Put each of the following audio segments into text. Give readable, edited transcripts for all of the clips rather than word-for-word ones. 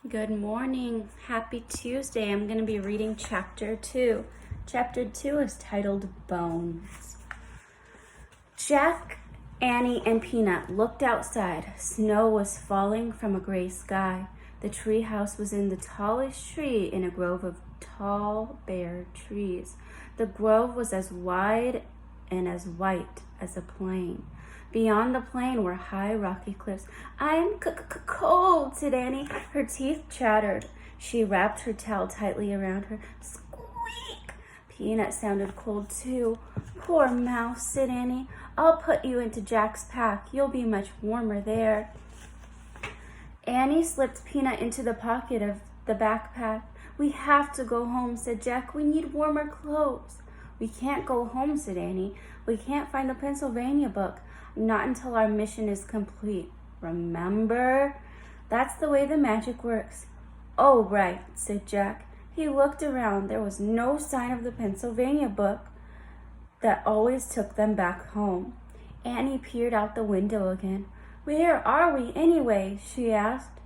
Good morning. Happy Tuesday. I'm going to be reading chapter 2. Chapter 2 is titled Bones. Jack, Annie, and Peanut looked outside. Snow was falling from a gray sky. The tree house was in the tallest tree in a grove of tall, bare trees. The grove was as wide and as white as a plain. Beyond the plain were high rocky cliffs. "I'm cold," said Annie. Her teeth chattered. She wrapped her towel tightly around her. Squeak! Peanut sounded cold too. "Poor mouse," said Annie. "I'll put you into Jack's pack. You'll be much warmer there." Annie slipped Peanut into the pocket of the backpack. "We have to go home," said Jack. "We need warmer clothes." "We can't go home," said Annie. "We can't find the Pennsylvania book. Not until our mission is complete. Remember? That's the way the magic works." "Oh, right," said Jack. He looked around. There was no sign of the Pennsylvania book that always took them back home. Annie peered out the window again. "Where are we anyway?" she asked.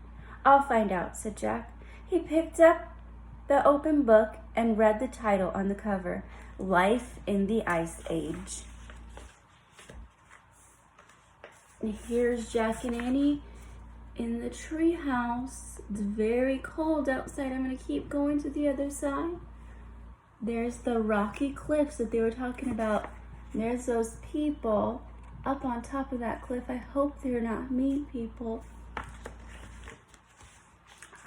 "I'll find out," said Jack. He picked up the open book and read the title on the cover, Life in the Ice Age. And here's Jack and Annie in the tree house. It's very cold outside. I'm going to keep going to the other side. There's the rocky cliffs that they were talking about. There's those people up on top of that cliff. I hope they're not mean people.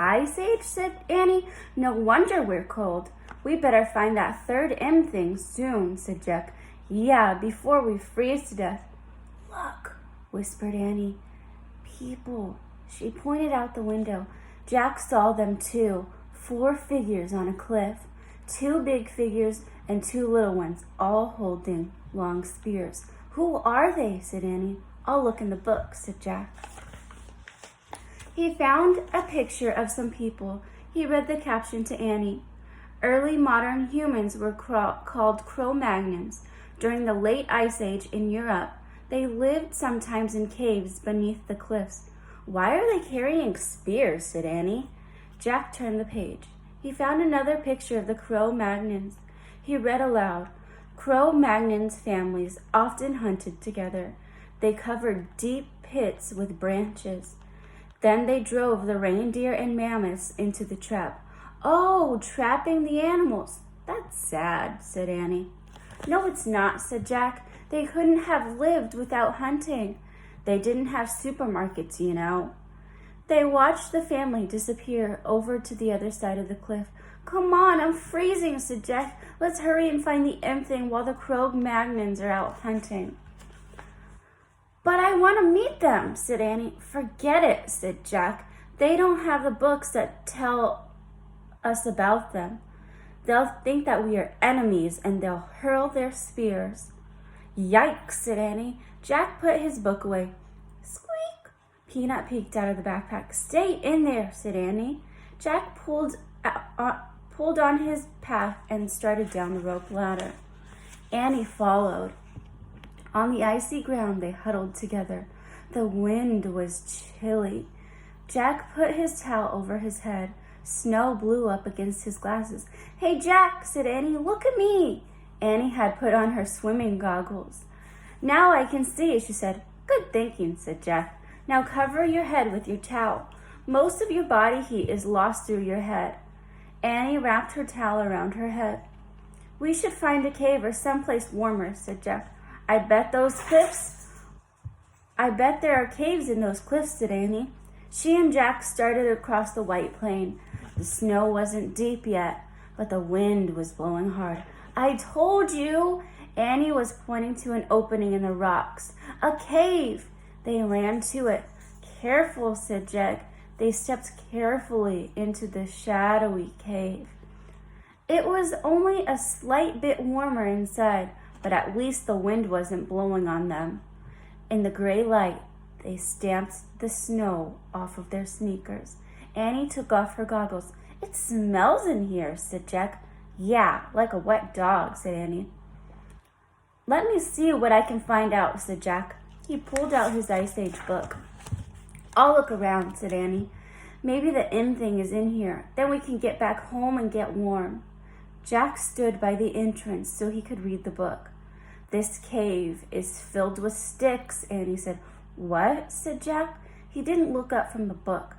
"Ice Age," said Annie. "No wonder we're cold. We better find that third M thing soon," said Jack. "Yeah, before we freeze to death." "Look," whispered Annie. "People." She pointed out the window. Jack saw them too. 4 figures on a cliff. 2 big figures and 2 little ones, all holding long spears. "Who are they?" said Annie. "I'll look in the book," said Jack. He found a picture of some people. He read the caption to Annie. Early modern humans were called Cro-Magnons. During the late Ice Age in Europe, they lived sometimes in caves beneath the cliffs. "Why are they carrying spears?" said Annie. Jack turned the page. He found another picture of the Cro-Magnons. He read aloud. Cro-Magnons families often hunted together. They covered deep pits with branches. Then they drove the reindeer and mammoths into the trap. "Oh, trapping the animals. That's sad," said Annie. "No, it's not," said Jack. "They couldn't have lived without hunting. They didn't have supermarkets, you know." They watched the family disappear over to the other side of the cliff. "Come on, I'm freezing," said Jack. "Let's hurry and find the M thing while the Cro-Magnons are out hunting." "But I want to meet them," said Annie. "Forget it," said Jack. "They don't have the books that tell us about them. They'll think that we are enemies and they'll hurl their spears." "Yikes," said Annie. Jack put his book away. Squeak! Peanut peeked out of the backpack. "Stay in there," said Annie. Jack pulled on his pack and started down the rope ladder. Annie followed. On the icy ground, they huddled together. The wind was chilly. Jack put his towel over his head. Snow blew up against his glasses. "Hey, Jack," said Annie, "look at me." Annie had put on her swimming goggles. "Now I can see," she said. "Good thinking," said Jack. "Now cover your head with your towel. Most of your body heat is lost through your head." Annie wrapped her towel around her head. "We should find a cave or someplace warmer," said Jack. I bet there are caves in those cliffs," said Annie. She and Jack started across the white plain. The snow wasn't deep yet, but the wind was blowing hard. "I told you!" Annie was pointing to an opening in the rocks. "A cave!" They ran to it. "Careful," said Jack. They stepped carefully into the shadowy cave. It was only a slight bit warmer inside, but at least the wind wasn't blowing on them. In the gray light, they stamped the snow off of their sneakers. Annie took off her goggles. "It smells in here," said Jack. "Yeah, like a wet dog," said Annie. "Let me see what I can find out," said Jack. He pulled out his Ice Age book. "I'll look around," said Annie. Maybe the M thing is in here. Then we can get back home and get warm. Jack stood by the entrance so he could read the book. This cave is filled with sticks, Annie said. What? Said Jack. He didn't look up from the book.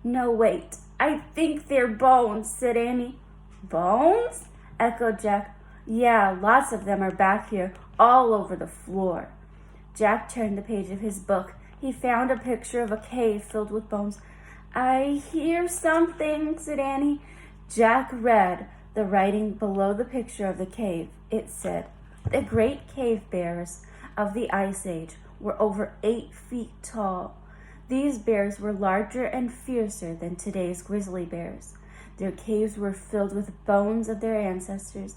No, wait. I think they're bones, said Annie. Bones? Echoed Jack. Yeah, lots of them are back here, all over the floor. Jack turned the page of his book. He found a picture of a cave filled with bones. I hear something, said Annie. Jack read the writing below the picture of the cave. It said, the great cave bears of the Ice Age were over 8 feet tall. These bears were larger and fiercer than today's grizzly bears. Their caves were filled with bones of their ancestors.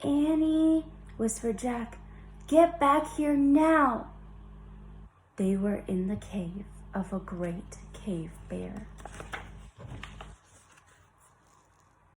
Annie, whispered Jack, get back here now. They were in the cave of a great cave bear.